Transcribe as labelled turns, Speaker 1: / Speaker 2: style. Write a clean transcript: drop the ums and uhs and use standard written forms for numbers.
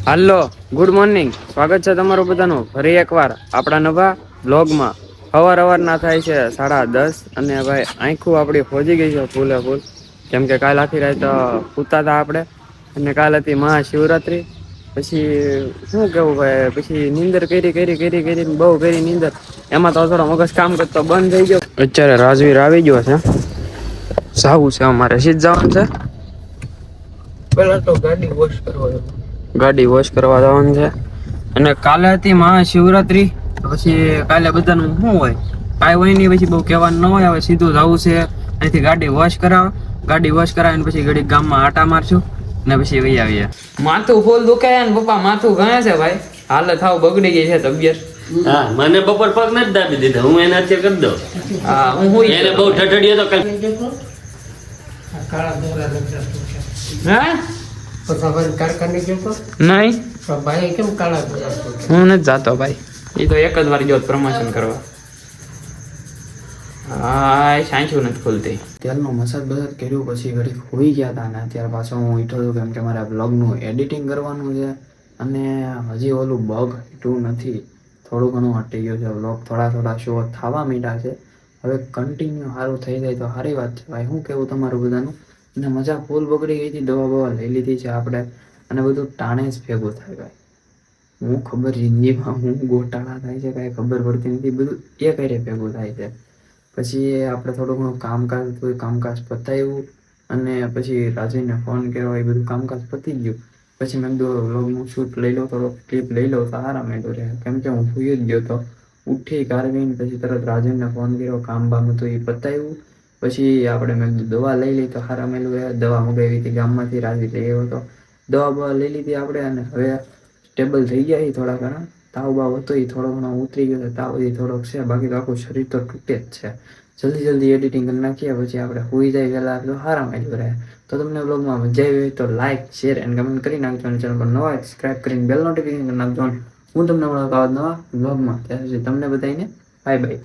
Speaker 1: હાલો, good morning. સ્વાગત છે તમારું બધાનું ફરી એકવાર આપણા નવા બ્લોગમાં. અવાર ના થાય છે 10:30 અને ભાઈ આખું આપડી ફોજી ગઈ છે ફૂલે ફૂલ. કેમ કે કાલ આખી રાત સૂતા હતા આપડે અને કાલ હતી મહાશિવરાત્રી. પછી શું કેવું ભાઈ, પછી નીંદર કરી બહુ કરી નીંદર. એમાં તો થોડો મગજ કામ કરતો બંધ થઈ ગયો. અત્યારે રાજવીર આવી ગયો છે. જાવું છે અમારે સીધ જવાનું છે. પેલા તો ગાડી વોશ કરવા જવાનું છે. અને કાલે હતી મહાશિવરાત્રી. પછી કાલે બધાનું શું હોય, કાઈ હોય નઈ. પછી બહુ કહેવાનું ન હોય. હવે સીધું જવું છે અહીંથી ગાડી વોશ કરાવીને પછી ઘડીક ગામમાં આટા મારશું ને પછી વહી આવીએ. માથું ફૂલ દુખે ને પપ્પા, માથું ગણે છે ભાઈ. હાલત થાવ બગડી ગઈ છે તબિયત.
Speaker 2: હા, મને બપોર પગ નથી દાબી દીધા, હું એને અત્યારે કરી દઉં.
Speaker 1: હા, હું
Speaker 2: એને બહુ ઠઠડીયો તો કાલ.
Speaker 1: હે નહીં, હું નથી જાતો ભાઈ. એ તો એક જ વાર ગયો પ્રમોશન કરવા. હા, સાંચું નથી ખુલતી. તેલનો મસાજ બસાજ કર્યું પછી ઘડી હોઈ ગયા હતા. ને ત્યાર પાછો હું ઉઠ્યો હતો કેમ કે મારે બ્લોગનું એડિટિંગ કરવાનું છે. અને હજી ઓલું બગ હટ્યું નથી. થોડું ઘણું હટી ગયું છે. બ્લોગ થોડા શો થવા માંડ્યા છે. હવે કન્ટિન્યુ સારું થઈ જાય તો સારી વાત છે ભાઈ. શું કેવું તમારું બધાનું? અને મજા ફૂલ બગડી ગઈ હતી. દવા બવા લઈ લીધી છે આપણે. અને બધું ટાણે જ ભેગું થાય ભાઈ. હું ખબર જિંદગીમાં હું ગોટાળા થાય છે કાંઈ ખબર પડતી નથી. બધું એ કરે ભેગું થાય છે. પછી આપણે થોડું ઘણું કામકાજ હતું, એ કામકાજ પતાવ્યું. અને પછી રાજવીને ફોન કર્યો, એ બધું કામકાજ પતી ગયું. પછી મેં કીધું વ્લોગનું શૂટ લઈ લો, થોડો ક્લિપ લઈ લો તો સારા મેળવું રહે. કેમ કે હું ભૂઈ જ ગયો તો. ઉઠી કારવીને પછી તરત રાજવીને ફોન કર્યો, કામ બામ હતું એ પતાવ્યું. પછી આપણે મેં કીધું દવા લઈ લઈ તો સારા મેળવું રહે. દવા મંગાવી હતી ગામમાંથી, રાજવી લઈ આવ્યો હતો. દવા બવા લઈ લીધી આપણે. અને હવે સ્ટેબલ થઈ ગયા એ થોડા ઘણા. તાવ બાવ હતો એ થોડો ઘણો ઉતરી ગયો છે. તાવ એ થોડોક છે, બાકી તો આખું શરીર તો તૂટે જ છે. જલ્દી એડિટિંગ કરી નાખીએ પછી આપણે હોઈ જાય વહેલા તો સારા મળ્યું રહે. તો તમને બ્લોગમાં મજા આવી હોય તો લાઇક, શેર એન્ડ કમેન્ટ કરી નાખજો. અને ચેનલ પર નવા સબસ્ક્રાઈબ કરીને બેલ નોટિફિકેશન કરી નાખજો. હું તમને મળું આવા નવા બ્લોગમાં. ત્યાં સુધી તમને બધાને બાય બાય.